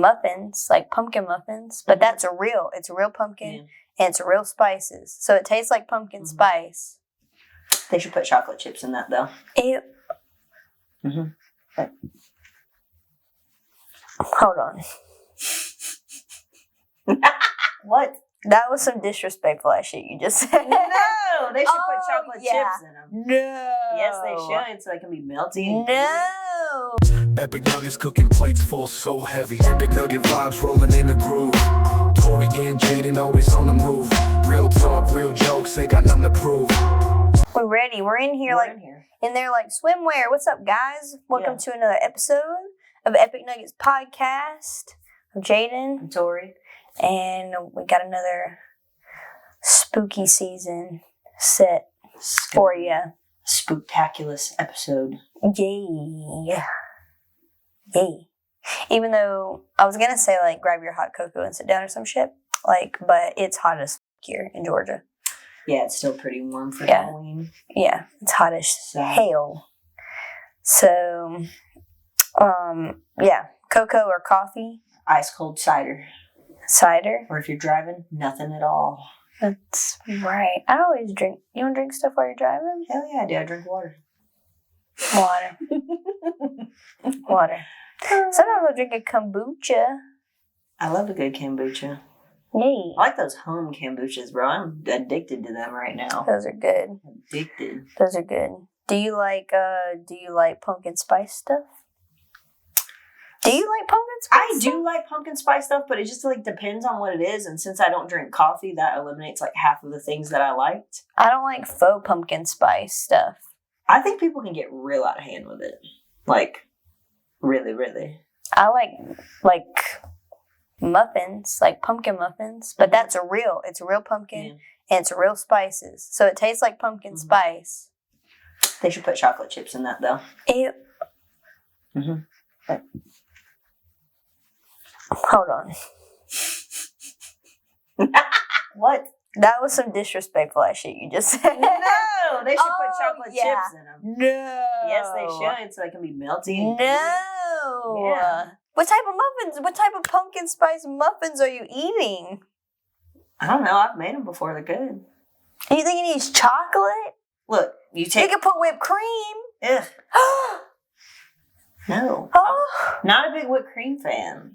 muffins, like pumpkin muffins, but it's a real pumpkin and it's real spices. So it tastes like pumpkin spice. They should put chocolate chips in that though. Ew. Hold on. What? That was some disrespectful ass shit you just said. No, they should put chocolate chips in them. No. Yes, they should, so they can be melty. No. Epic Nuggets cooking plates full so heavy. Epic Nugget vibes rolling in the groove. Tori and Jayden always on the move. Real talk, real jokes, they got nothing to prove. We're ready. We're in here in there like swimwear. What's up, guys? Welcome to another episode of Epic Nuggets Podcast. I'm Jayden. I'm Tori. And we got another spooky season set for you. Spooktaculous episode. Yay. Yay. Even though I was going to say, like, grab your hot cocoa and sit down or some shit, like, but it's hot as here in Georgia. Yeah, it's still pretty warm for Halloween. Yeah, it's hot as hell. So, cocoa or coffee. Ice cold cider. Cider? Or if you're driving, nothing at all. That's right. I always drink. You don't drink stuff while you're driving? Hell yeah, I do. I drink water. Water. Water. Sometimes I'll drink a kombucha. I love a good kombucha. Yay. I like those home kombuchas, bro. I'm addicted to them right now. Those are good. Addicted. Those are good. Do you like pumpkin spice stuff? Do you like pumpkin spice I do like pumpkin spice stuff, but it just like depends on what it is. And since I don't drink coffee, that eliminates like half of the things that I liked. I don't like faux pumpkin spice stuff. I think people can get real out of hand with it. Like, really, really. I like muffins, like pumpkin muffins, but it's a real pumpkin and it's real spices. So it tastes like pumpkin spice. They should put chocolate chips in that though. Ew. But, hold on. what? That was some disrespectful ass shit you just said. No, they should put chocolate chips in them. No. Yes, they should, so they can be melty. No. Yeah. What type of muffins? What type of pumpkin spice muffins are you eating? I don't know. I've made them before. They're good. You think it needs chocolate? Look, you can put whipped cream. Ugh. No. Oh. I'm not a big whipped cream fan.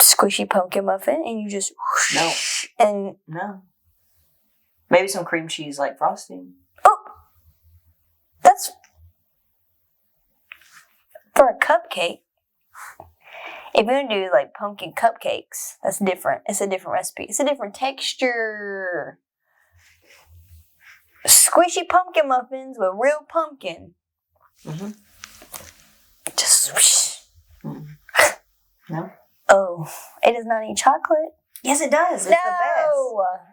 Squishy pumpkin muffin, and you just whoosh, No. Maybe some cream cheese like frosting. Oh, that's for a cupcake. If you're gonna do like pumpkin cupcakes, that's different. It's a different recipe. It's a different texture. Squishy pumpkin muffins with real pumpkin. Just swoosh. No. Oh, it does not need chocolate. Yes, it does. It's the best.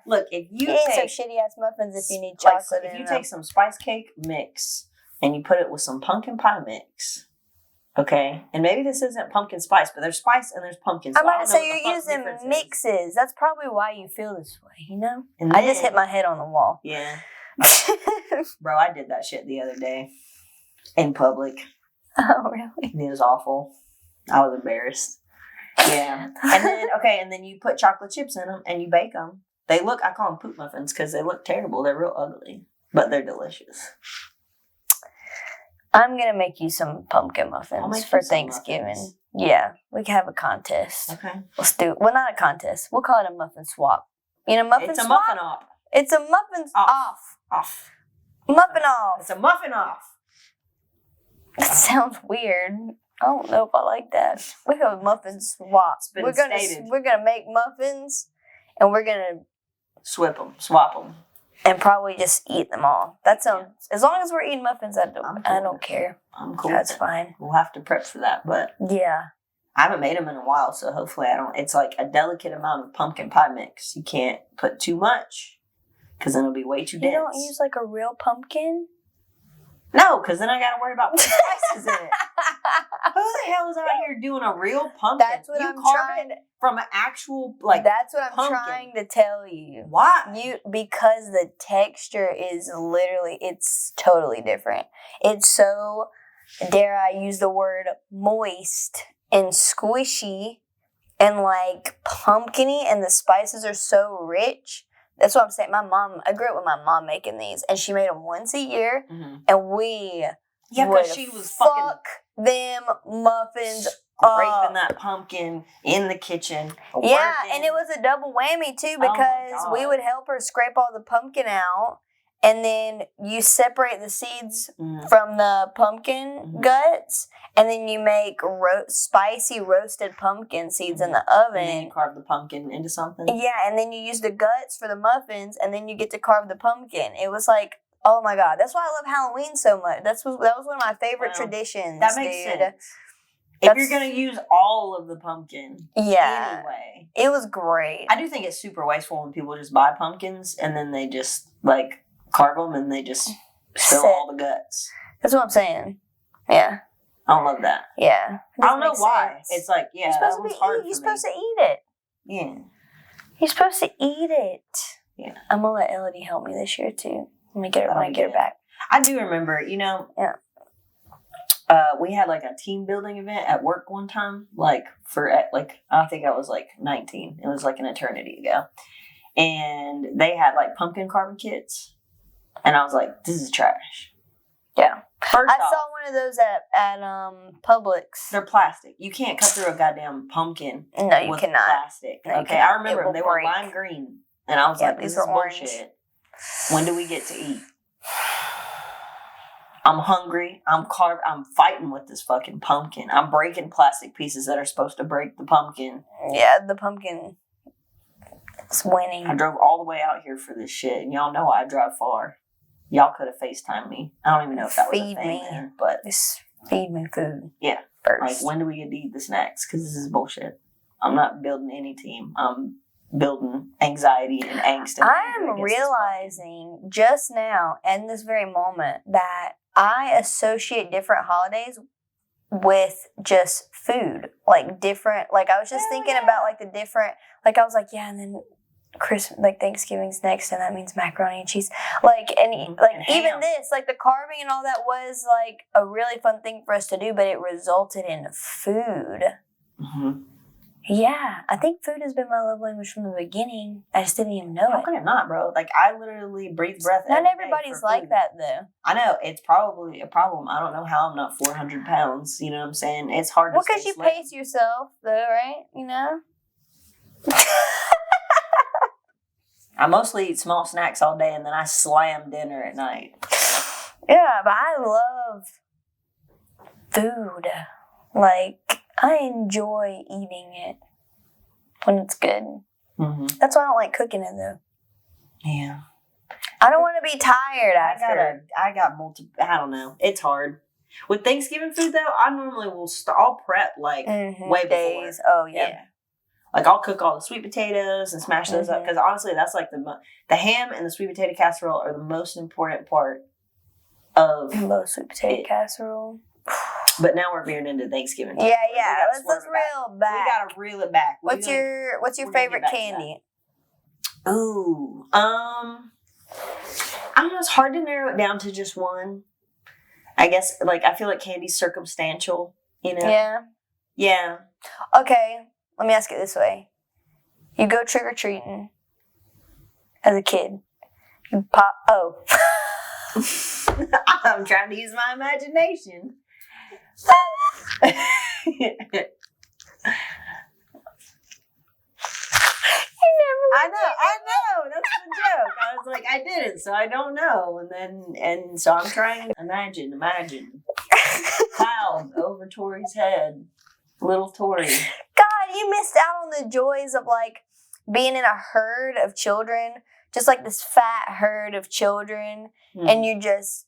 Look, if you eat take some shitty ass muffins if you need chocolate. If you take some spice cake mix and you put it with some pumpkin pie mix, okay, and maybe this isn't pumpkin spice, but there's spice and there's pumpkin. I'm about to say you're using mixes. That's probably why you feel this way. You know, and I just hit my head on the wall. Yeah, bro, I did that shit the other day in public. Oh, really? It was awful. I was embarrassed. Yeah. And then you put chocolate chips in them and you bake them. I call them poop muffins because they look terrible. They're real ugly, but they're delicious. I'm going to make you some pumpkin muffins for Thanksgiving. Muffins. Yeah. We can have a contest. Okay. Let's do it. Well, not a contest. We'll call it a muffin swap. You know, muffin swap? It's a muffin off. It's a muffin off. Off. Muffin off. It's a muffin off. That sounds weird. I don't know if I like that. We have a muffin swap. We're gonna make muffins, and we're gonna swap them, and probably just eat them all. That sounds. As long as we're eating muffins, I don't care. I'm cool. That's fine. We'll have to prep for that, but yeah, I haven't made them in a while, so hopefully I don't. It's like a delicate amount of pumpkin pie mix. You can't put too much, because then it'll be way too dense. You don't use like a real pumpkin. No, because then I got to worry about putting spices in it. Who the hell is out here doing a real pumpkin? That's what I'm trying to... From an actual, like, that's what I'm pumpkin. Trying to tell you. Why? Because the texture is literally, it's totally different. It's so, dare I use the word, moist and squishy and like pumpkin-y, and the spices are so rich. That's what I'm saying. I grew up with my mom making these, and she made them once a year, and we because she was fucking them muffins scraping that pumpkin in the kitchen. Yeah, and it was a double whammy too, because we would help her scrape all the pumpkin out, and then you separate the seeds from the pumpkin guts, and then you make spicy roasted pumpkin seeds in the oven. And then you carve the pumpkin into something. Yeah, and then you use the guts for the muffins, and then you get to carve the pumpkin. It was like, oh my God, that's why I love Halloween so much. That was one of my favorite traditions. That makes sense. If you're gonna use all of the pumpkin, anyway, it was great. I do think it's super wasteful when people just buy pumpkins and then they just like carve them and they just spill all the guts. That's what I'm saying. Yeah, I don't love that. Yeah, I don't know why. Sense. It's like you're supposed to eat it. Yeah, you're supposed to eat it. Yeah, I'm gonna let Elodie help me this year too. Let me get her back. I do remember, we had like a team building event at work one time, like I think I was like 19. It was like an eternity ago. And they had like pumpkin carving kits. And I was like, this is trash. Yeah. I saw one of those at Publix. They're plastic. You can't cut through a goddamn pumpkin. No, you cannot. Plastic. No, okay, I remember them. They were lime green. And I was like, this is bullshit. When do we get to eat? I'm hungry. I'm fighting with this fucking pumpkin. I'm breaking plastic pieces that are supposed to break the pumpkin. Yeah, the pumpkin is winning. I drove all the way out here for this shit, and y'all know I drive far. Y'all could have FaceTimed me. I don't even know if that was a thing then, but just feed me food. Yeah. First. Like, when do we get to eat the snacks? Because this is bullshit. I'm not building any team. I'm building anxiety and angst. I am realizing just now, in this very moment, that I associate different holidays with just food. Like different, like I was just thinking about like the different, like I was like, yeah, and then Christmas, like Thanksgiving's next, and that means macaroni and cheese. Like, and even this, like the carving and all that was like a really fun thing for us to do, but it resulted in food. Mm-hmm. Yeah, I think food has been my love language from the beginning. I just didn't even know How could it not, bro? Like, I literally breathe breath. Not everybody's like that, though. I know. It's probably a problem. I don't know how I'm not 400 pounds. You know what I'm saying? It's hard to Well, because you pace yourself, though, right? You know? I mostly eat small snacks all day, and then I slam dinner at night. Yeah, but I love food. Like, I enjoy eating it when it's good. Mm-hmm. That's why I don't like cooking it, though. Yeah. I don't want to be tired after. I don't know. It's hard. With Thanksgiving food, though, I normally I'll prep, like, way before. Oh, yeah. Like, I'll cook all the sweet potatoes and smash those up. Because, honestly, that's, like, the ham and the sweet potato casserole are the most important part of... Most sweet potato casserole. But now we're veering into Thanksgiving. Yeah. Let's reel back. We gotta reel it back. What's your favorite candy? Ooh, I don't know. It's hard to narrow it down to just one. I guess, like, I feel like candy's circumstantial. You know? Yeah. Yeah. Okay. Let me ask it this way: you go trick or treating as a kid. You pop. Oh. I'm trying to use my imagination. I know. That's the joke. I was like, I didn't, so I don't know. And so I'm trying to imagine. Cloud over Tori's head. Little Tori. God, you missed out on the joys of like being in a herd of children, just like this fat herd of children, and you're just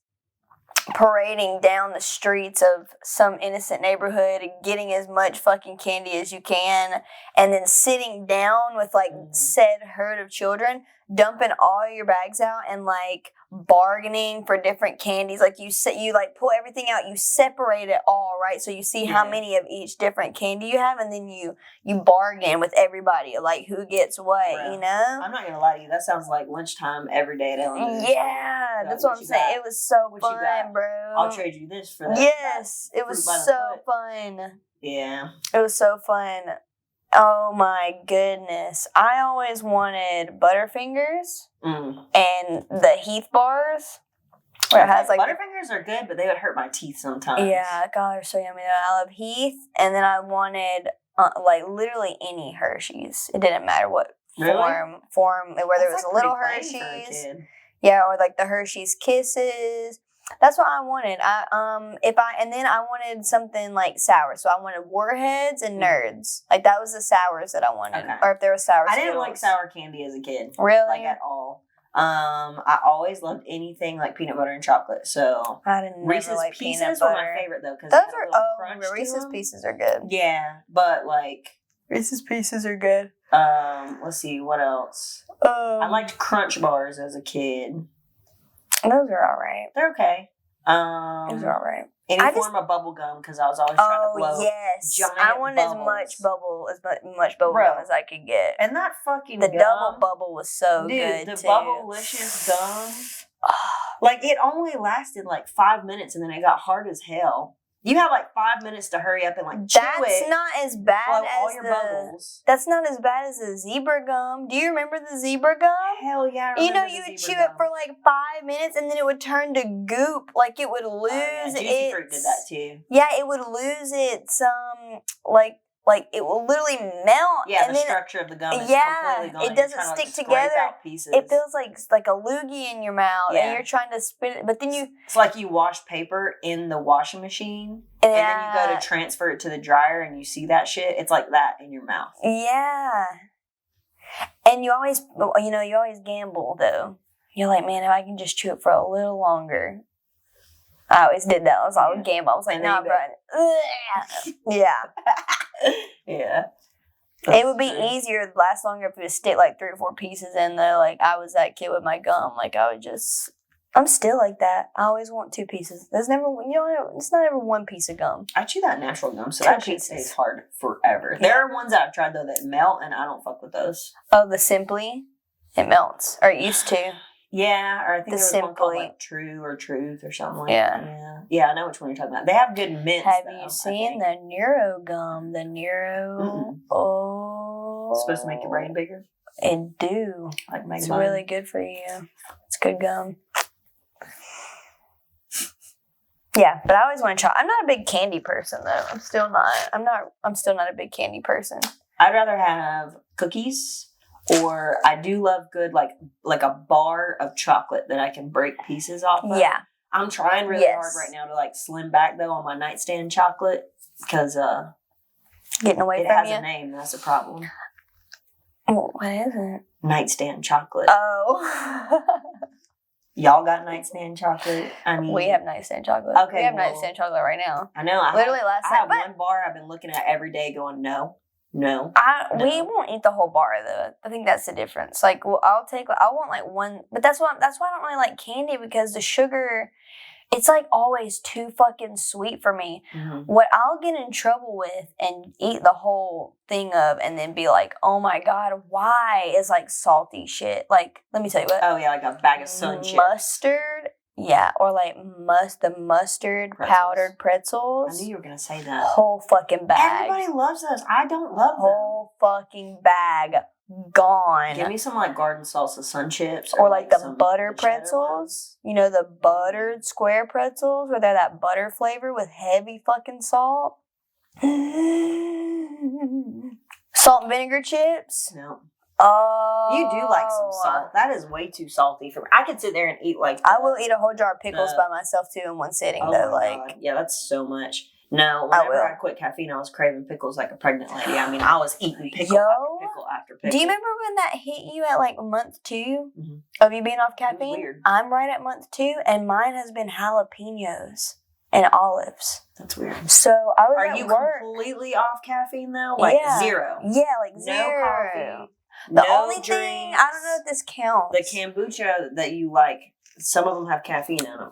parading down the streets of some innocent neighborhood and getting as much fucking candy as you can, and then sitting down with like said herd of children, dumping all your bags out and like bargaining for different candies. Like you like pull everything out, you separate it all, right? So you see how many of each different candy you have, and then you bargain with everybody, like who gets what, you know? I'm not gonna lie to you, that sounds like lunchtime every day at elementary. Yeah, that's what I'm saying. It was so fun, bro. I'll trade you this for that. Yes, it was so fun. Yeah. It was so fun. Oh my goodness. I always wanted Butterfingers and the Heath bars. Where it has like Butterfingers are good, but they would hurt my teeth sometimes. Yeah, God, they're so yummy. I love Heath, and then I wanted like literally any Hershey's. It didn't matter what form, whether it was like a little pretty plain for a Hershey's, kid. yeah, or like the Hershey's Kisses. That's what I wanted. And then I wanted something like sour. So I wanted Warheads and Nerds. Like that was the sours that I wanted, or if there was sour. I didn't like sour candy as a kid, really, like at all. I always loved anything like peanut butter and chocolate. So I didn't. Reese's like Pieces were my favorite though, because those are Reese's Pieces are good. Yeah, but like Reese's Pieces are good. Let's see what else. I liked Crunch Bars as a kid. Those are all right. They're okay. Those are all right. Any form of bubble gum, because I was always trying to blow. Yes, giant I wanted bubbles. as much bubble gum as I could get. And that fucking the gum, double bubble was so good the too. Bubblicious gum, like it only lasted like 5 minutes, and then it got hard as hell. You have like 5 minutes to hurry up and like chew it. That's not as bad as all your bubbles. That's not as bad as the zebra gum. Do you remember the zebra gum? Hell yeah! I You know, remember you the would zebra chew gum. it for like 5 minutes, and then it would turn to goop. Like it would lose Juicy Fruit did that too. Yeah, it would lose its like it will literally melt. Yeah, and the then structure of the gum is completely gone. It doesn't stick together. It feels like a loogie in your mouth, and you're trying to spit it, but then it's like you wash paper in the washing machine, and then you go to transfer it to the dryer, and you see that shit. It's like that in your mouth. Yeah, and you always gamble though. You're like, man, if I can just chew it for a little longer. I always did that. I would gamble. I was like, nah, bro. Yeah. Yeah. It would be easier, last longer if it would stick like 3 or 4 pieces in though. Like I was that kid with my gum. Like I'm still like that. I always want 2 pieces. There's never, it's not ever 1 piece of gum. I chew that natural gum, so that shit stays hard forever. Yeah. There are ones that I've tried though that melt, and I don't fuck with those. Oh, the Simply? It melts. Or it used to. Yeah, or I think there was one called like True or Truth or something like that. Yeah. Yeah, I know which one you're talking about. They have good mints. Have you seen the Neuro gum? The Neuro. Mm-mm. Oh. It's supposed to make your brain bigger? It do. Like it's really good for you. It's good gum. Yeah, but I always want to try. I'm not a big candy person though. I'm still not a big candy person. I'd rather have cookies. Or I do love good like a bar of chocolate that I can break pieces off of. Yeah. I'm trying really hard right now to like slim back though on my nightstand chocolate because getting away it from has you. A name. That's a problem. Well, what is it? Nightstand chocolate. Oh. Y'all got nightstand chocolate? I mean, we have nightstand chocolate. Okay, we have nightstand chocolate right now. I know. Literally last night. I have one bar I've been looking at every day going, no. We won't eat the whole bar though. I think that's the difference. Like, well, I want like one, but that's why I don't really like candy because the sugar, it's like always too fucking sweet for me. Mm-hmm. What I'll get in trouble with and eat the whole thing of and then be like, oh my God, why is like salty shit. Like, let me tell you what. Oh yeah, like a bag of Sun chips. Mustard. Yeah, or like the mustard powdered pretzels. I knew you were gonna say that. Whole fucking bag. Everybody loves those. I don't love them. Whole fucking bag gone. Give me some like garden salsa Sun chips, or like the butter pretzels. You know, the buttered square pretzels where they're that butter flavor with heavy fucking salt. Salt and vinegar chips. No. Oh, you do like some salt. That is way too salty for me. I could sit there and eat like. I will eat a whole jar of pickles by myself too in one sitting. Though, like, God. Yeah, that's so much. No, whenever I quit caffeine, I was craving pickles like a pregnant lady. I mean, I was eating pickle after pickle. Do you remember when that hit you at like month 2 mm-hmm. of you being off caffeine? Weird. I'm right at month 2, and mine has been jalapenos and olives. That's weird. So I was. Are you completely off caffeine though? Like zero? Yeah, like zero. No coffee. The only thing, I don't know if this counts. The kombucha that you like, some of them have caffeine in them.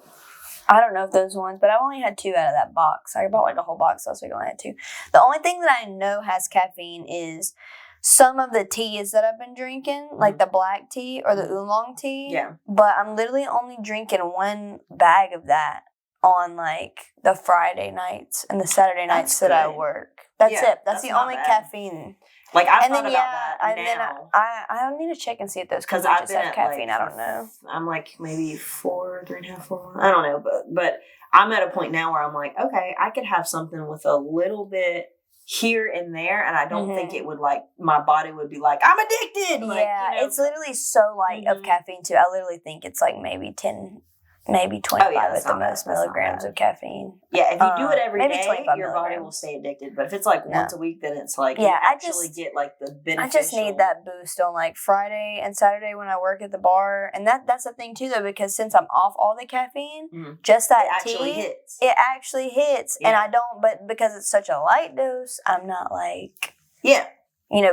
I don't know if those ones, but I've only had 2 out of that box. I bought like a whole box last week. I only had 2. The only thing that I know has caffeine is some of the teas that I've been drinking, like the black tea or the oolong tea. Yeah. But I'm literally only drinking 1 bag of that on like the Friday nights and the Saturday nights that I work. That's it. That's the only caffeine. Like I And thought then about that now. I need to check and see if those Because I've kombuchas been have at caffeine. like, I don't know. I'm like maybe 3.5, 4. I don't know, but I'm at a point now where I'm like, okay, I could have something with a little bit here and there, and I don't think it would like my body would be like I'm addicted. Like, Yeah, it's literally so light of caffeine too. I literally think it's like maybe 10, maybe 25 at the most milligrams of caffeine. Yeah, if you do it every maybe day, 25 your body will milligrams. stay addicted. But if it's like once a week, then it's like you I actually just get like the beneficial. I just need that boost on like Friday and Saturday when I work at the bar, and that's the thing too though, because since I'm off all the caffeine, just that it actually hits, and I don't. But because it's such a light dose, I'm not like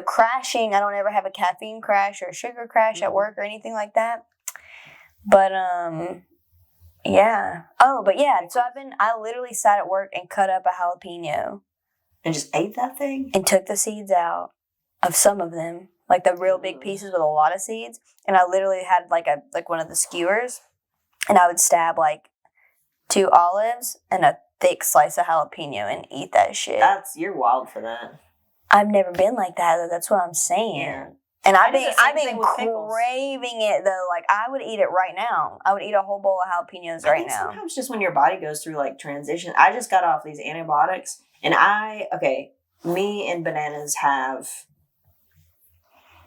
crashing. I don't ever have a caffeine crash or a sugar crash at work or anything like that. But yeah. Oh, but yeah. So I literally sat at work and cut up a jalapeno. And just ate that thing? And took the seeds out of some of them. Like the real big pieces with a lot of seeds. And I literally had like one of the skewers. And I would stab like 2 olives and a thick slice of jalapeno and eat that shit. You're wild for that. I've never been like that though. That's what I'm saying. Yeah. And I've been craving it though. Like I would eat it right now. I would eat a whole bowl of jalapenos right now. Sometimes just when your body goes through like transition. I just got off these antibiotics, and me and bananas have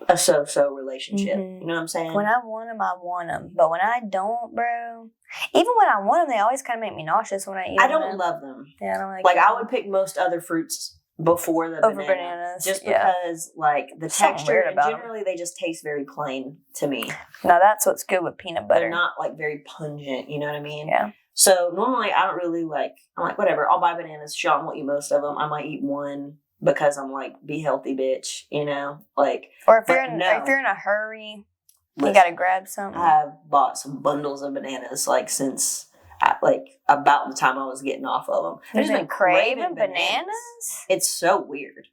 a so-so relationship. You know what I'm saying? When I want them. But when I don't, bro, even when I want them, they always kind of make me nauseous when I eat them. I don't love them. Yeah, I don't like them. I would pick most other fruits before the bananas, just because like the texture and generally they just taste very plain to me. Now that's what's good with peanut butter. They're not like very pungent, you know what I mean? Yeah. So normally I don't really like. I'm like whatever. I'll buy bananas. Sure, I won't eat most of them. I might eat one because I'm like be healthy, bitch. You know, like. Or if you're in a hurry, you gotta grab something. I have bought some bundles of bananas like since. About the time I was getting off of them. I've just been craving bananas? It's so weird.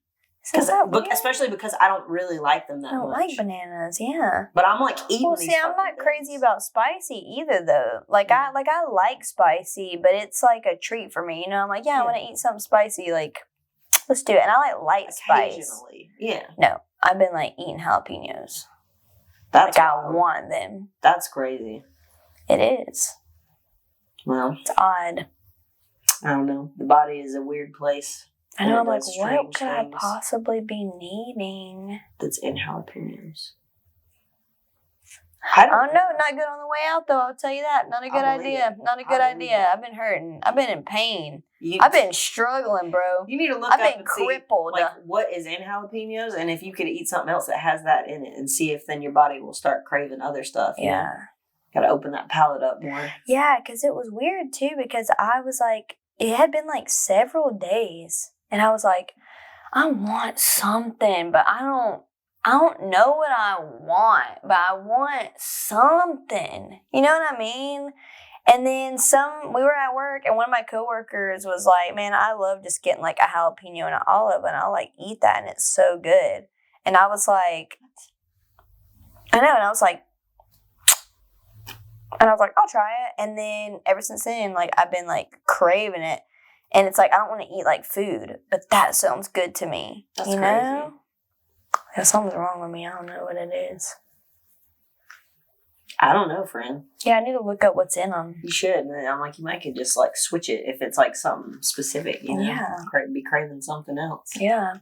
Especially because I don't really like them that much. I don't like bananas, yeah. But I'm like eating these I'm not crazy about spicy either though. Like I like spicy, but it's like a treat for me. You know, I'm like, I want to eat something spicy, like let's do it. And I like light spice. Occasionally. Yeah. No. I've been like eating jalapenos. That's I want them. That's crazy. It is. Well, it's odd. I don't know. The body is a weird place. I know. I'm like, what could I possibly be needing? That's in jalapenos. I don't know. Not good on the way out, though. I'll tell you that. Not a good idea. Not a good idea. I've been hurting. I've been in pain. I've been struggling, bro. You need to look up and crippled. See, like, what is in jalapenos, and if you could eat something else that has that in it, and see if then your body will start craving other stuff. Yeah. Got to open that palate up more. Yeah, because it was weird, too, because I was like, it had been like several days, and I was like, I want something, but I don't know what I want, but I want something. You know what I mean? And then we were at work, and one of my coworkers was like, man, I love just getting like a jalapeno and an olive, and I'll like eat that, and it's so good. And I was like, I know, and I was like, I'll try it. And then ever since then, like, I've been, like, craving it. And it's like, I don't want to eat, like, food. But that sounds good to me. That's crazy. Know? Yeah, something's wrong with me. I don't know what it is. I don't know, friend. Yeah, I need to look up what's in them. You should. And I'm like, you might could just, like, switch it if it's, like, something specific, you know? Yeah. Be craving something else. Yeah.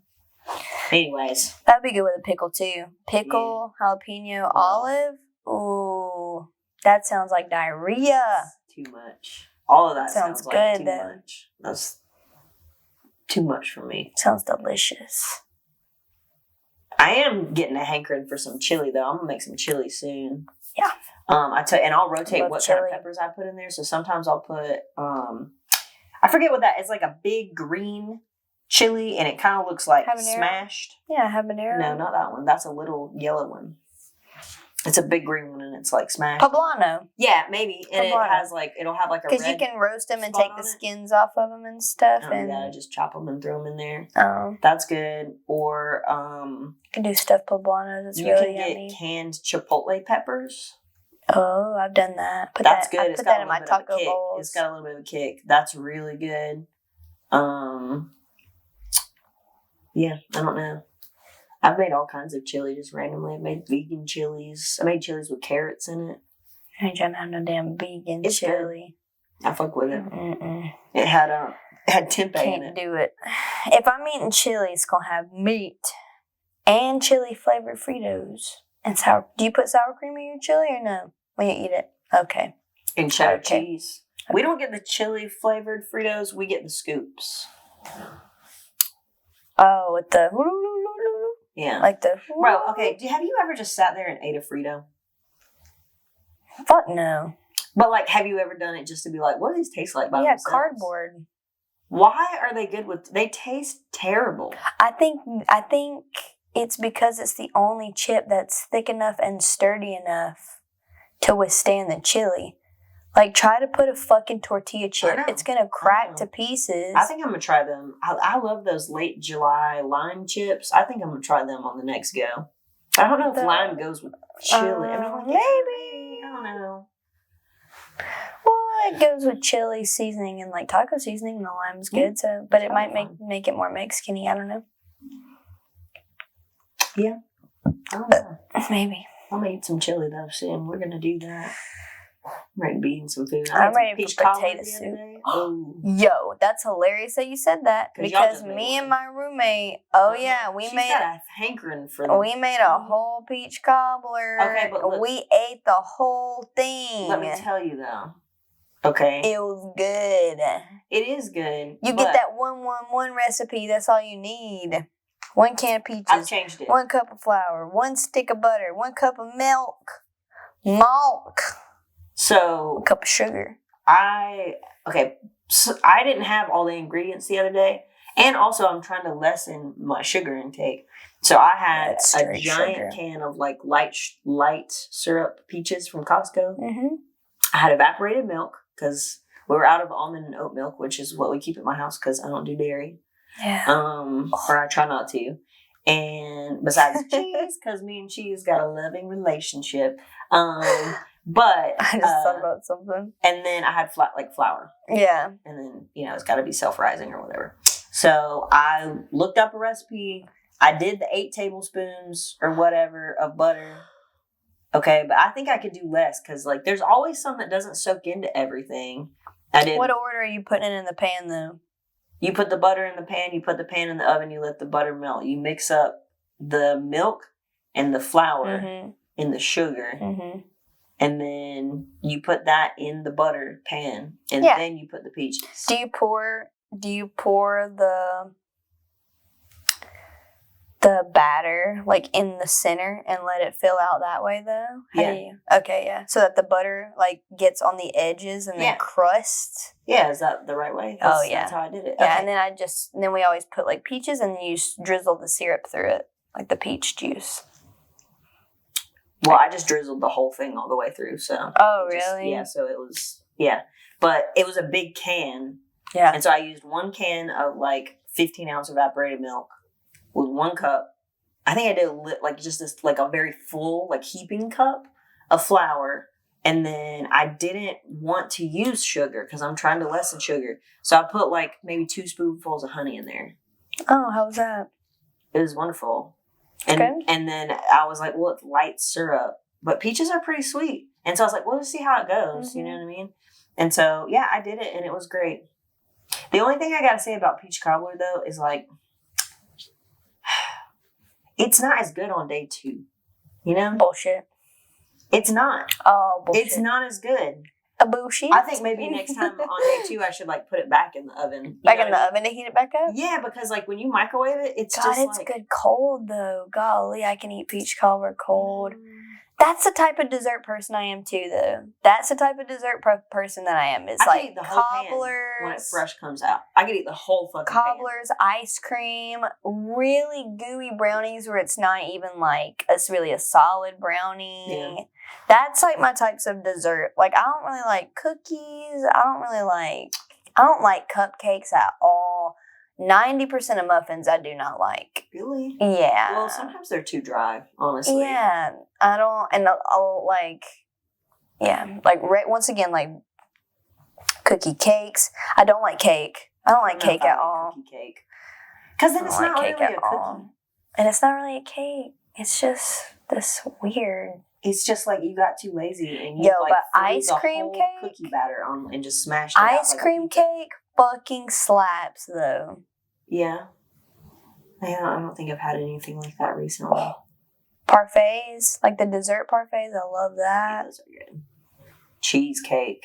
Anyways. That would be good with a pickle, too. Pickle, jalapeno, olive. Ooh. That sounds like diarrhea. Too much. All of that sounds good, like too though. much. That's too much for me. Sounds delicious. I am getting a hankering for some chili, though. I'm going to make some chili soon. Yeah. And I'll rotate what kind of peppers I put in there. So sometimes I'll put, I forget what that is. It's like a big green chili, and it kind of looks like habanero. Smashed. Yeah, habanero. No, not that one. That's a little yellow one. It's a big green one, and it's like smashed. Poblano. Yeah, maybe. And it'll have like a red. Because you can roast them and take the skins off of them and stuff. Yeah, just chop them and throw them in there. Oh, that's good. Or you can do stuffed poblanos. It's really yummy. You can get canned chipotle peppers. Oh, I've done that. That's good. I put that in my taco bowls. It's got a little bit of a kick. That's really good. Yeah, I don't know. I've made all kinds of chili just randomly. I've made vegan chilies. I made chilies with carrots in it. I ain't trying to have no damn vegan It's chili. I fuck with it. Mm-mm. It had tempeh in Can't it. do it. If I'm eating chili, it's gonna have meat and chili flavored Fritos and sour. Do you put sour cream in your chili or no when you eat it? Okay. And cheddar Okay. cheese. We don't get the chili flavored Fritos. We get the scoops. Oh, with the Yeah. like the Bro, okay. Have you ever just sat there and ate a Frito? Fuck no. But like, have you ever done it just to be like, what do these taste like by Yeah, themselves? cardboard. Why are they good with? They taste terrible. I think it's because it's the only chip that's thick enough and sturdy enough to withstand the chili. Like, try to put a fucking tortilla chip. know. It's gonna crack to pieces. I think I'm gonna try them. I love those late July lime chips. I think I'm gonna try them on the next go. I don't know if lime goes with chili. I mean, like, maybe. I don't know. Well, it goes with chili seasoning and like taco seasoning, and the lime's good. So, but it might make it more Mexican-y. I don't know. Yeah. I don't know. Maybe. I'm gonna eat some chili though soon. We're gonna do that. I'm ready to be eating some food. I'm made some ready peach for cobbler potato the other soup. day. Oh. Yo, that's hilarious that you said that 'Cause y'all because just made me and one. my roommate. Oh yeah, She's got a hankering for them. we made a whole peach cobbler. Okay, but look, we ate the whole thing. let me tell you though. Okay, It was good. it is good. You get that 1-1-1 recipe. That's all you need. 1 can of peaches. I've changed it. 1 cup of flour. 1 stick of butter. 1 cup of milk. 1 So cup of sugar. So I didn't have all the ingredients the other day, and also I'm trying to lessen my sugar intake. So I had That's a straight giant sugar. can of like light syrup peaches from Costco. Mm-hmm. I had evaporated milk because we were out of almond and oat milk, which is what we keep at my house because I don't do dairy. Yeah. Or I try not to. And besides cheese, because me and cheese got a loving relationship. But I just thought about something. And then I had flour. Yeah. And then, it's got to be self-rising or whatever. So I looked up a recipe. I did the 8 tablespoons or whatever of butter. Okay, but I think I could do less because, like, there's always some that doesn't soak into everything. What order are you putting it in the pan, though? You put the butter in the pan, you put the pan in the oven, you let the butter melt. You mix up the milk and the flour and the sugar. Mm-hmm. And then you put that in the butter pan, and then you put the peaches. Do you pour the batter like in the center and let it fill out that way though? Okay, yeah. So that the butter like gets on the edges and then crusts. Yeah, is that the right way? That's how I did it. Yeah, okay. and then we always put like peaches and then you drizzle the syrup through it, like the peach juice. Well, I just drizzled the whole thing all the way through, so. Oh, really? Yeah, so it was, But it was a big can. Yeah. And so I used 1 can of, 15-ounce evaporated milk with 1 cup. I think I did, a very full, heaping cup of flour. And then I didn't want to use sugar because I'm trying to lessen sugar. So I put, maybe 2 spoonfuls of honey in there. Oh, how was that? It was wonderful. And then I was like, well, it's light syrup, but peaches are pretty sweet. And so I was like, well, let's see how it goes. Mm-hmm. You know what I mean? And so, I did it and it was great. The only thing I got to say about peach cobbler though is it's not as good on day 2, you know? Bullshit. It's not. Oh, bullshit. It's not as good. A bullshit. I think maybe next time on day 2, I should put it back in the oven. Oven to heat it back up? Yeah, because when you microwave it, it's it's good cold though. Golly, I can eat peach cobbler cold. That's the type of dessert person I am too, though. That's the type of dessert person that I am. It's I can eat the whole cobblers pan when it fresh comes out. I could eat the whole fucking cobblers, ice cream, really gooey brownies where it's not even really a solid brownie. Yeah. That's my types of dessert. I don't really like cookies. I don't like cupcakes at all. 90% of muffins I do not like. Really? Yeah. Well, sometimes they're too dry, honestly. Yeah. I don't, and I'll once again, cookie cakes. I don't like cake. I don't like cake at all. Cookie cake. Because then it's not really a cookie. And it's not really a cake. It's just this weird. It's just like you got too lazy and you Yo, like but threw ice the cream whole cake? cookie batter on and just smashed it out Ice like a cream pizza. cake fucking slaps, though. Yeah. I don't think I've had anything like that recently. Parfaits, like the dessert parfaits, I love Yeah, that. those are good. Cheesecake.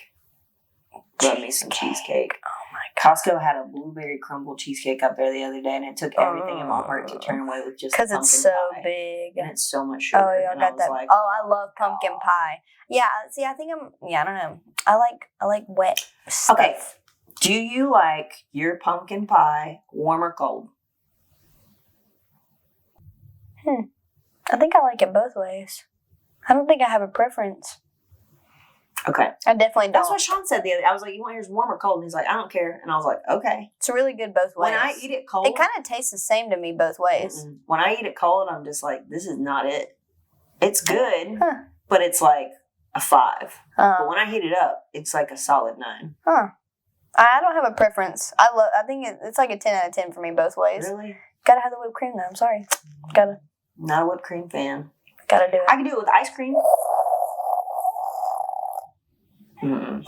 Love me some cheesecake. Oh my god. Costco had a blueberry crumble cheesecake up there the other day, and it took everything in my heart to turn away with just Because pumpkin it's so pie. big. And it's so much sugar. Oh, y'all and I got was that. like, I love pumpkin pie. Yeah, see, I think I don't know. I like wet stuff. Okay. Do you like your pumpkin pie warm or cold? I think I like it both ways. I don't think I have a preference. Okay. I definitely don't. That's what Sean said the other day. I was like, you want yours warm or cold? And he's like, I don't care. And I was like, okay. It's really good both ways. When I eat it cold. It kind of tastes the same to me both ways. When I eat it cold, I'm just like, this is not it. It's good, Huh. but it's like a 5. But Um, when I heat it up, it's like a solid 9. I don't have a preference. I think it's like a 10 out of 10 for me both ways. Really? Gotta have the whipped cream though. I'm sorry. Gotta Not a whipped cream fan. do it. I can do it with ice cream. Mm.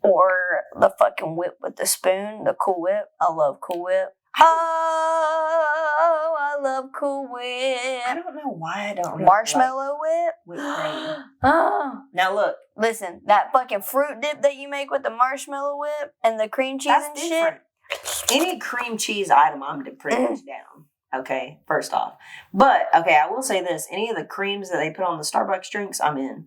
Or the fucking whip with the spoon, the Cool Whip. I love Cool Whip. Oh, I love Cool I Whip. don't know why I don't really Marshmallow like whipped cream. whip. Oh. Now look, Listen, that fucking fruit dip that you make with the marshmallow whip and the cream cheese that's and different. Any cream cheese item, I'm pretty much down. Okay, first off. But, okay, I will say this. Any of the creams that they put on the Starbucks drinks, I'm in.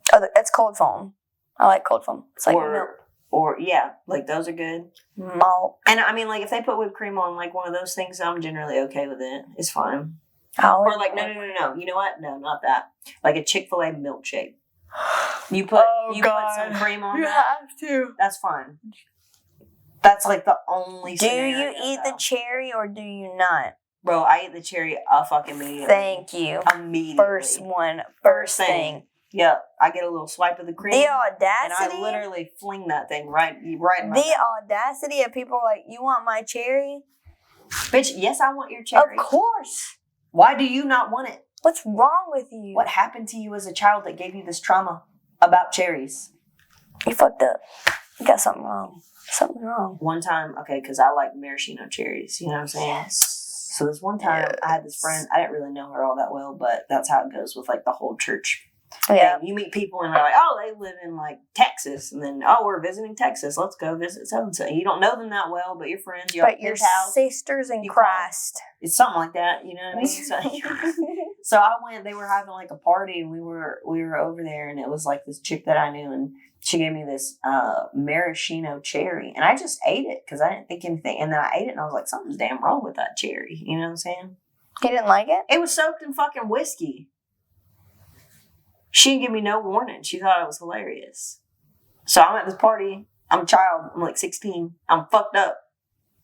shit. Oh, that's cold foam. I like cold foam. It's like milk. Or, yeah, like those are good. Malt. And, I mean, like, if they put whipped cream on, like, one of those things, I'm generally okay with it. It's fine. Or, like, no. You know what? No, not that. Like a Chick-fil-A milkshake. You put some cream on You that. have to. That's fine. That's like the only Do scenario, you eat though. the cherry or do you not? Bro, I eat the cherry fucking immediately. Thank you. Immediately. First thing. Yep. I get a little swipe of the cream. The and audacity. I literally fling that thing right in my The mouth. audacity of people like, you want my cherry? Bitch, yes, I want your cherry. Of course. Why do you not want it? What's wrong with you? What happened to you as a child that gave you this trauma about cherries? You fucked up. You got something wrong. Something's wrong. One time, okay, because I like maraschino cherries. You know what I'm saying? Yes. So this one time, I had this friend. I didn't really know her all that well, but that's how it goes with like the whole church. Yeah. thing. You meet people and they're like, oh, they live in like Texas, and then we're visiting Texas. Let's go visit so and so. You don't know them that well, but you're friends. You're But your sisters in Christ. It's something like that. You know what I mean? So I went. They were having like a party, and we were over there, and it was like this chick that I knew, and she gave me this maraschino cherry, and I just ate it because I didn't think anything. And then I ate it, and I was like, something's damn wrong with that cherry. You know what I'm saying? You didn't like it? It was soaked in fucking whiskey. She didn't give me no warning. She thought it was hilarious. So I'm at this party. I'm a child. I'm like 16. I'm fucked up.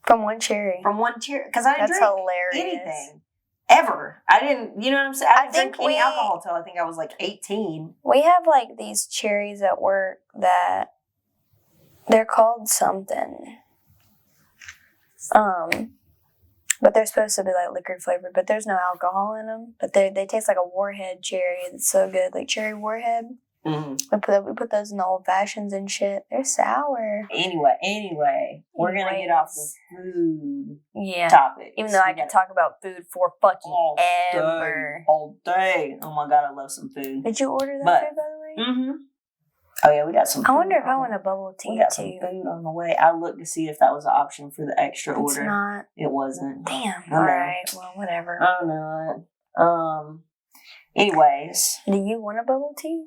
From one cherry. From one cherry. Because I didn't That's drink hilarious. anything. Ever. I didn't, you know what I'm saying? I didn't think drink any alcohol until I think I was like 18. We have like these cherries at work that they're called something. But they're supposed to be like liquid flavored, but there's no alcohol in them. But they taste like a Warhead cherry. It's so good, like cherry Warhead. Mm-hmm. We put those in the old fashions and shit. They're sour. Anyway, we're gonna get off the food topic. Even though I can talk about food for fucking ever. All day. Oh my god, I love some food. Did you order that food by the way? Mm-hmm. Oh yeah, we got some. I wonder if I want a bubble tea we got too. some food on the way. I looked to see if that was an option for the extra It's order. not. It wasn't. Damn. I know. All right. Well, whatever. I know it. Anyways, Do you want a bubble tea?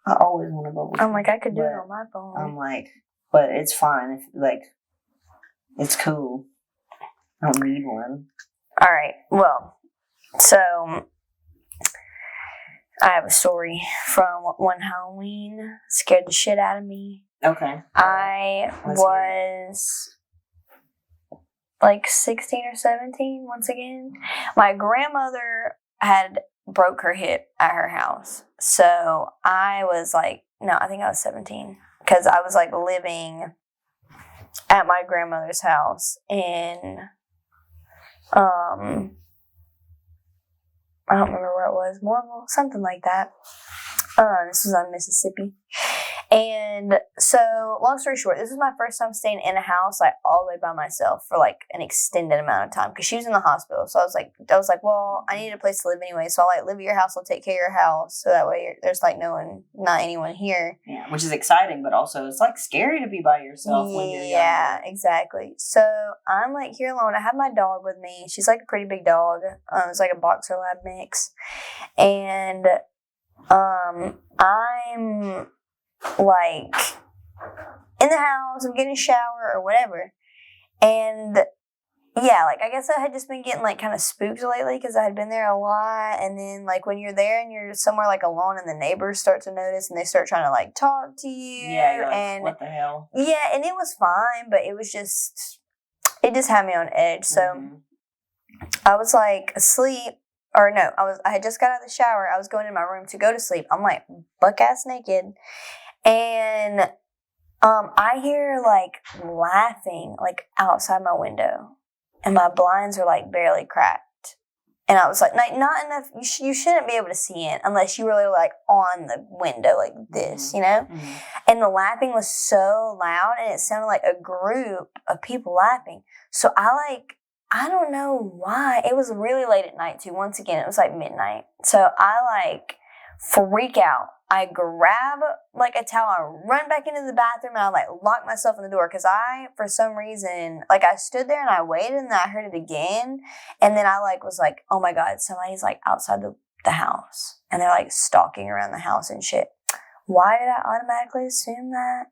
I always want a bubble tea. I'm like, I could do it but on my phone. I'm like, but it's fine if like, it's cool. I don't need one. All right. Well, so I have a story from one Halloween. Scared the shit out of me. Okay. I Let's hear was like 16 or 17 once again. My grandmother had broke her hip at her house. So I was like, no, I think I was 17 because I was like living at my grandmother's house in I don't remember where it was, Morville, something like that. This was on Mississippi. And so, long story short, this was my first time staying in a house, like, all the way by myself for, like, an extended amount of time. Because she was in the hospital. So I was like, well, I needed a place to live anyway. So I'll, like, live at your house. I'll take care of your house. So that way there's, like, not anyone here. Yeah, which is exciting, but also it's, like, scary to be by yourself when you're young. Yeah, exactly. So I'm, like, here alone. I have my dog with me. She's, like, a pretty big dog. It's, like, a Boxer Lab mix. And I'm... like in the house, I'm getting a shower or whatever, and yeah, like I guess I had just been getting like kind of spooked lately because I had been there a lot, and then like when you're there and you're somewhere like alone and the neighbors start to notice and they start trying to like talk to you, Yeah, you're like, and what the hell? Yeah, and it was fine, but it just had me on edge. So I was like asleep. Or no, I had just got out of the shower. I was going in my room to go to sleep. I'm like buck ass naked. And I hear like laughing like outside my window. And my blinds are like barely cracked. And I was like not enough. You shouldn't be able to see it unless you really like on the window like this, you know? Mm-hmm. And the laughing was so loud and it sounded like a group of people laughing. So I don't know why. It was really late at night, too. Once again, it was like midnight. So I, like, freak out. I grab, like, a towel. I run back into the bathroom, and I, like, lock myself in the door. Because for some reason, like, I stood there, and I waited, and then I heard it again. And then I, like, was like, oh, my God, somebody's, like, outside the house. And they're, like, stalking around the house and shit. Why did I automatically assume that?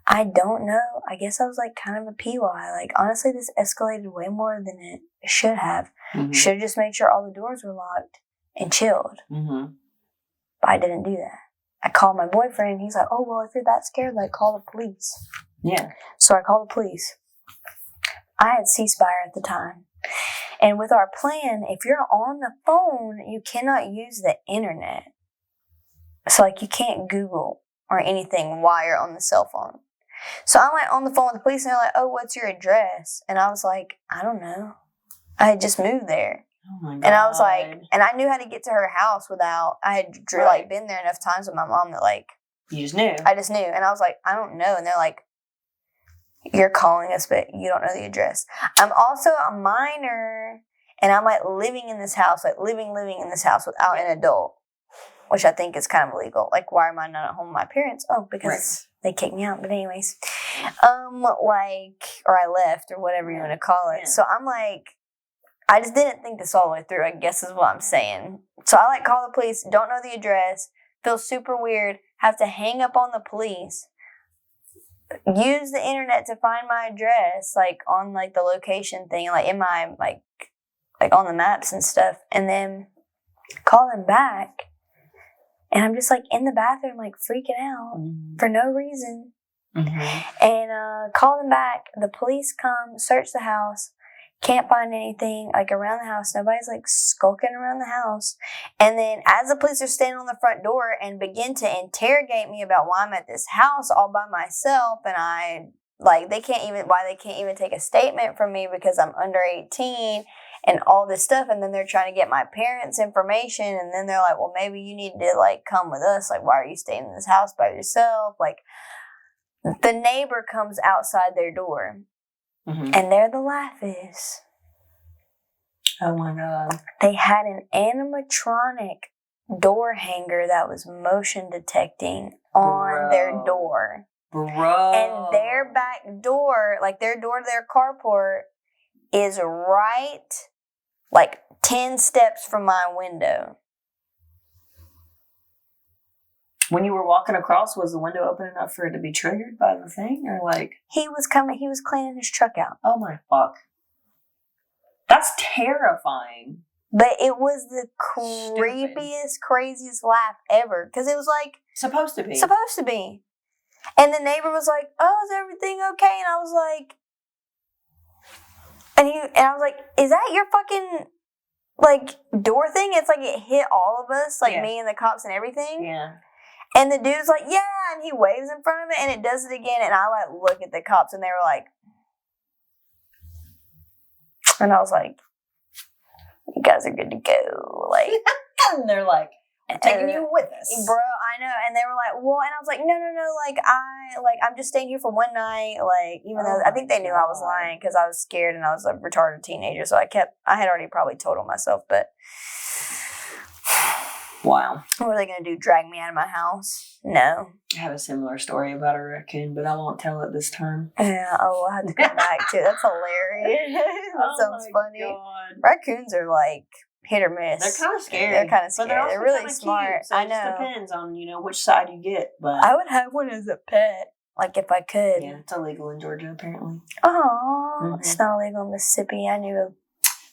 I don't know. I guess I was like kind of a PY. Like, honestly, this escalated way more than it should have. Mm-hmm. Should have just made sure all the doors were locked and chilled. Mm-hmm. But I didn't do that. I called my boyfriend. He's like, oh, well, if you're that scared, like, call the police. Yeah. So I called the police. I had C-Spire at the time. And with our plan, if you're on the phone, you cannot use the internet. So, like, you can't Google or anything while you're on the cell phone. So I'm like on the phone with the police and they're like, oh, what's your address? And I was like, I don't know. I had just moved there. Oh my God. And I was like, and I knew how to get to her house without, I had like been there enough times with my mom that like. You just knew. I just knew. And I was like, I don't know. And they're like, you're calling us, but you don't know the address. I'm also a minor and I'm like living in this house, like living in this house without an adult. Which I think is kind of illegal. Like, why am I not at home with my parents? Oh, because they kicked me out. But anyways, or I left or whatever you want to call it. Yeah. So I'm like, I just didn't think this all the way through, I guess is what I'm saying. So I like call the police, don't know the address, feel super weird, have to hang up on the police, use the internet to find my address, like on like the location thing, like in my like on the maps and stuff, and then call them back. And I'm just, like, in the bathroom, like, freaking out for no reason. Mm-hmm. And call them back. The police come, search the house, can't find anything, like, around the house. Nobody's, like, skulking around the house. And then as the police are standing on the front door and begin to interrogate me about why I'm at this house all by myself, and they can't even take a statement from me because I'm under 18 and all this stuff, and then they're trying to get my parents' information, and then they're like, well, maybe you need to, like, come with us. Like, why are you staying in this house by yourself? Like, the neighbor comes outside their door, and there the laugh is. Oh, my God. They had an animatronic door hanger that was motion detecting on their door. Bro. And their back door, like, their door to their carport is right... like 10 steps from my window. When you were walking across, was the window open enough for it to be triggered by the thing? Or like... He was cleaning his truck out. Oh my fuck. That's terrifying. But it was the creepiest, craziest laugh ever. Because it was like... Supposed to be. And the neighbor was like, oh, is everything okay? And I was like... And I was like, is that your fucking, like, door thing? It's like it hit all of us, like me and the cops and everything. Yeah. And the dude's like, yeah, and he waves in front of it, and it does it again, and I, like, look at the cops, and they were like, and I was like, you guys are good to go. Like, and they're like, I'm taking you with us. bro, I know. And they were like, well, and I was like, no, like, I'm just staying here for one night. Like, even though I think they knew I was lying because I was scared and I was a retarded teenager. So I had already probably told on myself, but. Wow. What are they going to do? Drag me out of my house? No. I have a similar story about a raccoon, but I won't tell it this time. Yeah, I'll have to come back to it. That's hilarious. That sounds funny. God. Raccoons are like hit or miss. They're kind of scary. But they're really smart. Cute, so I it know. just depends on, which side you get. But I would have one as a pet. Like if I could. yeah, it's illegal in Georgia apparently. Oh, It's not illegal in Mississippi. I knew a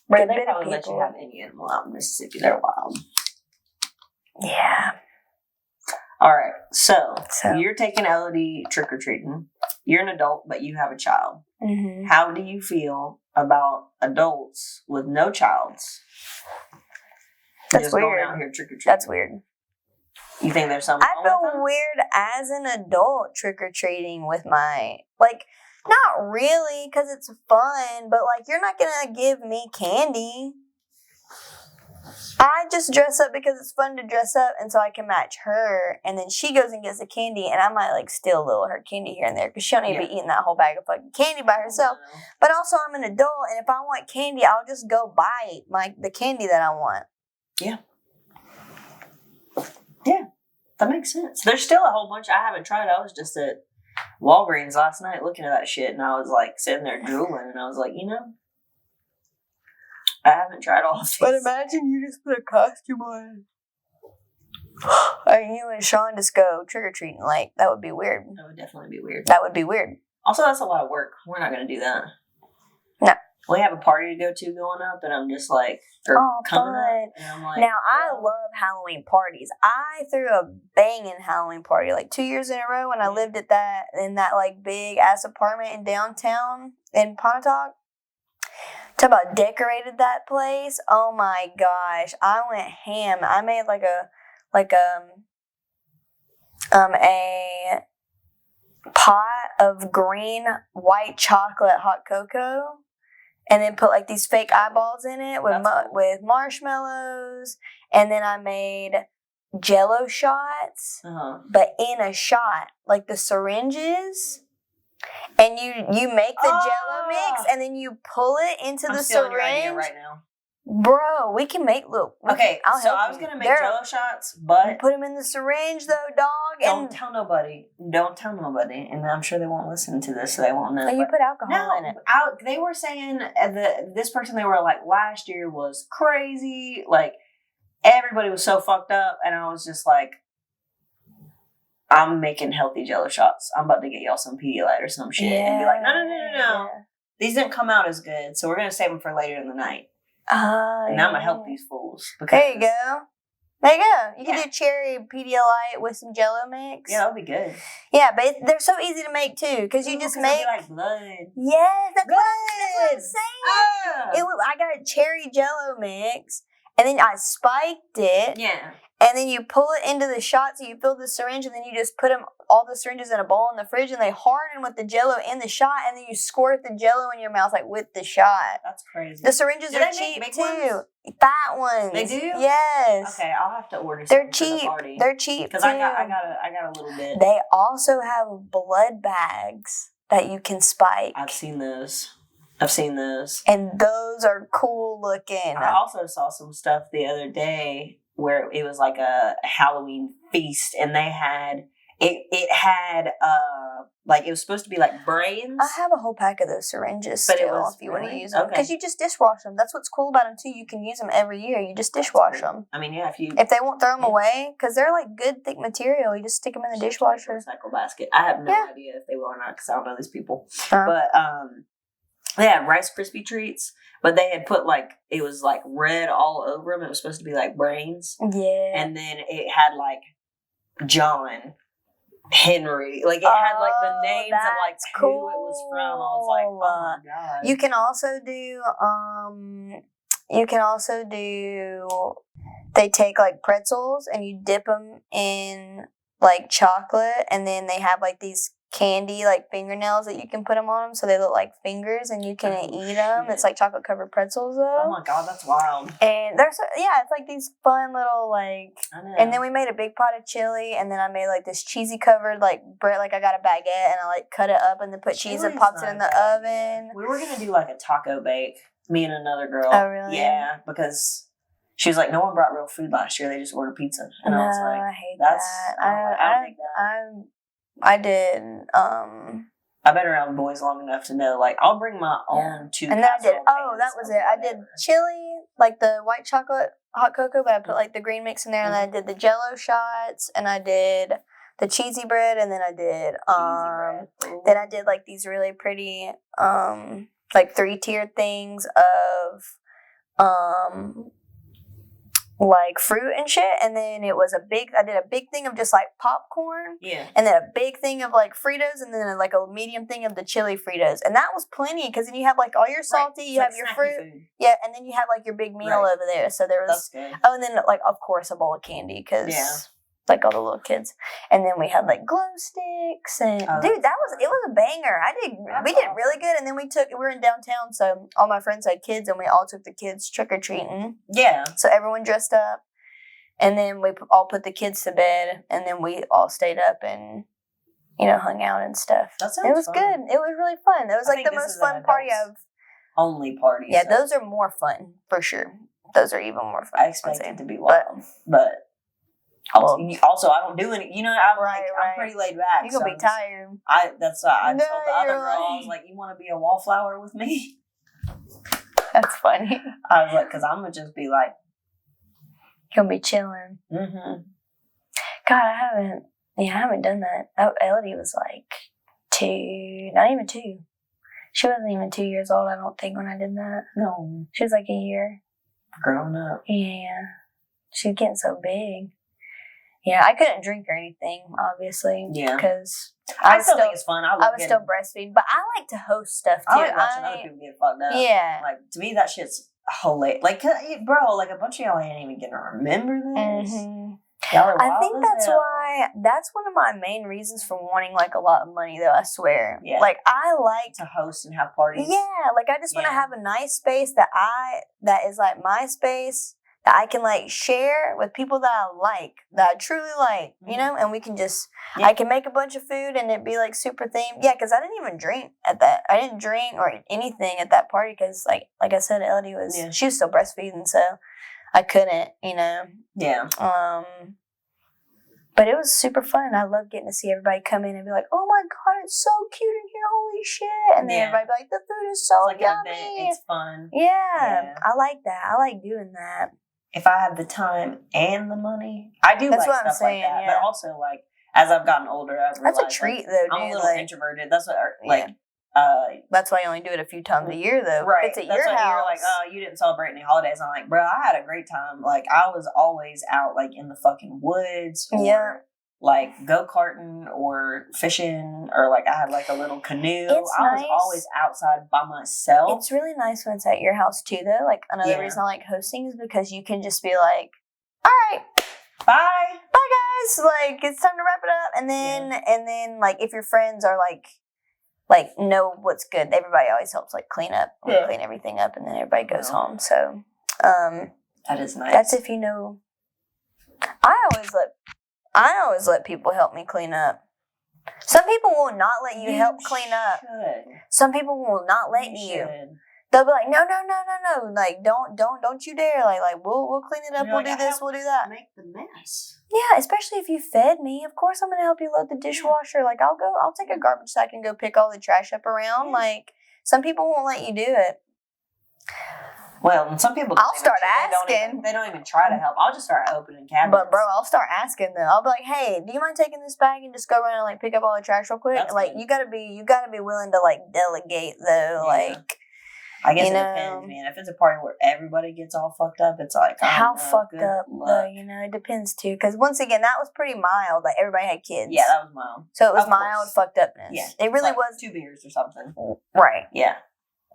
But good they bit of probably let people. you have any animal out in Mississippi. They're wild. Yeah. All right. So you're taking Elodie trick-or-treating. You're an adult, but you have a child. Mm-hmm. How do you feel about adults with no childs? That's just weird. Going out here trick-or-treating? That's weird. You think there's something I wrong with feel them? weird as an adult trick-or-treating with my, like, not really, because it's fun, but, like, you're not going to give me candy. I just dress up because it's fun to dress up, and so I can match her, and then she goes and gets the candy, and I might, like, steal a little of her candy here and there, because she don't need to be eating that whole bag of fucking candy by herself. No. But also, I'm an adult, and if I want candy, I'll just go buy the candy that I want. Yeah. Yeah, that makes sense. There's still a whole bunch I haven't tried. I was just at Walgreens last night looking at that shit, and I was like sitting there drooling, and I was like, I haven't tried all of these. But imagine you just put a costume on. Or you and Sean just go trick-or-treating. Like, that would be weird. That would definitely be weird. That would be weird. Also, that's a lot of work. We're not going to do that. No. We have a party to go to going up, and I'm just like, coming up, and I'm like, now, I love Halloween parties. I threw a banging Halloween party like 2 years in a row when I lived at that like big ass apartment in downtown in Pontotoc. Talk about decorated that place. Oh my gosh. I went ham. I made a pot of green white chocolate hot cocoa. And then put like these fake eyeballs in it with marshmallows. And then I made Jello shots, but in a shot, like the syringes. And you make the Jello mix, and then you pull it into the syringe. Your idea right now. Bro, we can make I was gonna make Jello shots, but put them in the syringe though, dog. Don't tell nobody. Don't tell nobody, and I'm sure they won't listen to this, so they won't know. And you put alcohol in it. They were saying this person. They were like, last year was crazy. Like everybody was so fucked up, and I was just like, I'm making healthy Jello shots. I'm about to get y'all some Pedialyte or some shit, and be like, no. Yeah. These didn't come out as good, so we're gonna save them for later in the night. And I'm gonna help these fools. There you go. You can do cherry Pedialyte with some Jello mix. Yeah, that would be good. Yeah, but they're so easy to make too, because you just make like blood. Yes, that's blood. what I'm saying. I got a cherry Jello mix, and then I spiked it. Yeah. And then you pull it into the shot, so you fill the syringe, and then you just put all the syringes in a bowl in the fridge, and they harden with the Jello in the shot, and then you squirt the Jello in your mouth, like, with the shot. That's crazy. The syringes are cheap, too. Ones? Fat ones. They do? Yes. Okay, I'll have to order some. They're cheap. They're cheap, because too. I got a little bit. They also have blood bags that you can spike. I've seen those. And those are cool looking. I also saw some stuff the other day where it was like a Halloween feast, and they had it had like it was supposed to be like brains. I have a whole pack of those syringes but still if you want to use them, because you just dishwash them. That's what's cool about them too. You can use them every year. You just dishwash them. I mean, yeah, if they won't throw them away, because they're like good thick material, you just stick them in the dishwasher. Recycle basket. I have no idea if they will or not, because I don't know these people. But they had Rice Krispie treats. But they had put like, it was like red all over them. It was supposed to be like brains. Yeah. And then it had like John, Henry. Like it had like the names of like who it was from. I was like, oh my God. You can also do, they take like pretzels and you dip them in like chocolate, and then they have like these candy, like fingernails that you can put them on them so they look like fingers and you can eat them. shit. It's like chocolate covered pretzels though. Oh my god, that's wild. And it's like these fun little like, I know. and then we made a big pot of chili, and then I made like this cheesy covered like bread, like I got a baguette and I like cut it up and then put cheese and Chili's popped not it in the bad. oven. We were gonna do like a taco bake, me and another girl. Oh, really? Yeah, because she was like, no one brought real food last year. They just ordered pizza, and No, I was like, I hate that's that. I don't think that. I did. I've been around boys long enough to know, like, I'll bring my own two. And then I did. casserole Oh, pans that was of it. I did whatever. chili, like the white chocolate hot cocoa, but I put like the green mix in there, and then I did the Jello shots, and I did the cheesy bread, and then I did then I did like these really pretty like 3-tiered things of like fruit and shit, and then I did a big thing of just like popcorn, Yeah. and then a big thing of like Fritos, and then like a medium thing of the chili Fritos, and that was plenty because then you have like all your salty, you have your fruit, yeah, and then you have like your big meal over there. So there was That's good. oh, and then like of course a bowl of candy because like all the little kids, and then we had like glow sticks, and dude, it was a banger. We did really good, and then we were in downtown, so all my friends had kids, and we all took the kids trick or treating. Yeah. So everyone dressed up, and then we all put the kids to bed, and then we all stayed up and hung out and stuff. That sounds It was fun. good. It was really fun. It was like the most fun party I've. Only party. Yeah, so those are more fun for sure. Those are even more fun. I expect it to be wild, but. Also, I don't do any. I'm pretty laid back. You're gonna be tired. That's what I No, told the other you're girl. I was like, "You want to be a wallflower with me?" That's funny. I was like, "Cause I'm gonna just be like, You're gonna be chilling." mm-hmm. God, I haven't done that. Oh, Elodie was like 2, not even 2. She wasn't even 2 years old, I don't think, when I did that. No, She was like a year. Growing up. Yeah, she's getting so big. Yeah, I couldn't drink or anything, obviously. Yeah. Because I still think it's fun. I was still breastfeeding, but I like to host stuff too. I like watching other people get fucked up. Yeah. Like, to me, that shit's hilarious. Like, bro, like a bunch of y'all ain't even gonna remember this. Mm-hmm. Y'all are wild I think as hell. that's one of my main reasons for wanting like a lot of money, though, I swear. Yeah. Like, I like to host and have parties. Yeah, like I just want to have a nice space that is like my space that I can like share with people that I like, that I truly like, and we can just, I can make a bunch of food and it'd be like super themed. Yeah, because I didn't even drink at that. I didn't drink or anything at that party because like I said, Elodie she was still breastfeeding, so I couldn't, Yeah. But it was super fun. I love getting to see everybody come in and be like, "Oh my god, it's so cute in here! Holy shit!" And then everybody be like, "The food is so it's like yummy." an event. It's fun. Yeah, I like that. I like doing that. If I have the time and the money, I do. That's like what I'm stuff saying. like that. Yeah. But also, like as I've gotten older, I've realized That's a treat, though, dude. I'm a little like, introverted. That's what like. That's why I only do it a few times a year, though. Right. If it's at That's your why house. you're like, oh, you didn't celebrate any holidays. I'm like, bro, I had a great time. Like, I was always out, like, in the fucking woods. Or, like, go-karting or fishing. Or, like, I had, like, a little canoe. I was always outside by myself. It's really nice when it's at your house, too, though. Like, another reason I like hosting is because you can just be like, all right. Bye, guys. Like, it's time to wrap it up. And then, like, if your friends are, like, know what's good. Everybody always helps like clean up, clean everything up, and then everybody goes home. So, that is nice. That's if you know. I always let people help me clean up. Some people will not let you help clean up. Some people will not let you. They'll be like, no. Like, don't you dare. Like, we'll clean it up. We'll do this. We'll do that. Make the mess. Yeah, especially if you fed me. Of course, I'm gonna help you load the dishwasher. Like, I'll take a garbage sack and go pick all the trash up around. Yeah. Like, some people won't let you do it. Well, and some people. I'll start asking. They don't even try to help. I'll just start opening cabinets. But bro, I'll start asking them. I'll be like, hey, do you mind taking this bag and just go around and like pick up all the trash real quick? That's like, good. you gotta be willing to like delegate though. Yeah. Like. I guess it depends, man. If it's a party where everybody gets all fucked up, it's like, how fucked up, though, it depends, too. Because, once again, that was pretty mild. Like, everybody had kids. Yeah, that was mild. So, it was mild fucked upness. Yeah. It really like was. 2 beers or something. Right. Yeah.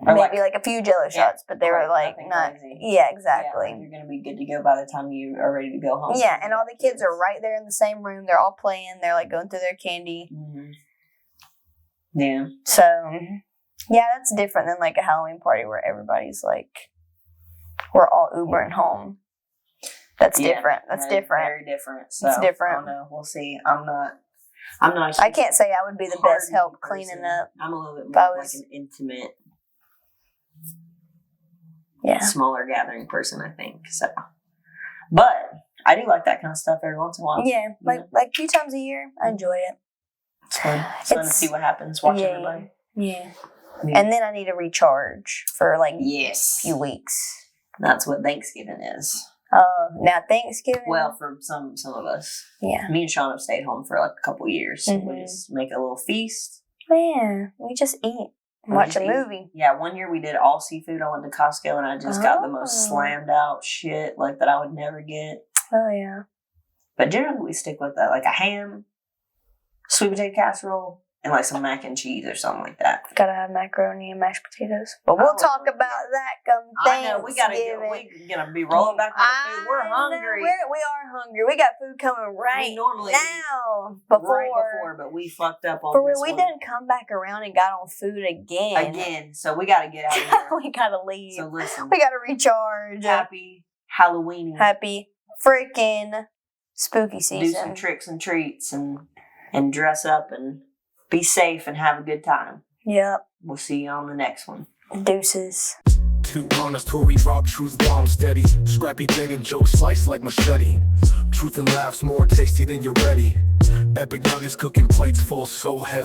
Or maybe, like a few Jello shots, but they were, like, not. Crazy. Yeah, exactly. Yeah, like you're going to be good to go by the time you are ready to go home. Yeah, and all the kids are right there in the same room. They're all playing. They're, like, going through their candy. Mm-hmm. Yeah. So, yeah, that's different than like a Halloween party where everybody's like, we're all Ubering home. That's different. That's different. Very different. So, it's different. I don't know. We'll see. I'm not. I can't say I would be the best help cleaning up. I'm a little bit more like an intimate, smaller gathering person, I think. So, but I do like that kind of stuff every once in a while. Yeah, like a few times a year, I enjoy it. It's fun. It's fun to see what happens. Watch everybody. Yeah. And then I need to recharge for like a few weeks. That's what Thanksgiving is. Now Thanksgiving. Well, for some of us. Yeah. Me and Sean have stayed home for like a couple years. So we just make a little feast. Man, we just eat. Watch a movie. Yeah, one year we did all seafood. I went to Costco and I just got the most slammed out shit like that I would never get. Oh, yeah. But generally we stick with that. Like a ham, sweet potato casserole, and like some mac and cheese or something like that. Gotta have macaroni and mashed potatoes. But we'll talk about that come Thanksgiving. We're gonna be rolling back on the food. We're hungry. We are hungry. We got food coming right now. Right before, but we fucked up on this we one. didn't come back around and got on food again. So we gotta get out of here. We gotta leave. So listen. We gotta recharge. Happy Halloween. Happy freaking spooky season. Do some tricks and treats and dress up and be safe and have a good time. Yep. We'll see you on the next one. Two Deuces. honest who we rock, truth bomb steady. Scrappy thing and Joe slice like machete. Truth and laughs more tasty than you're ready. Epic nuggets cooking plates full so heavy.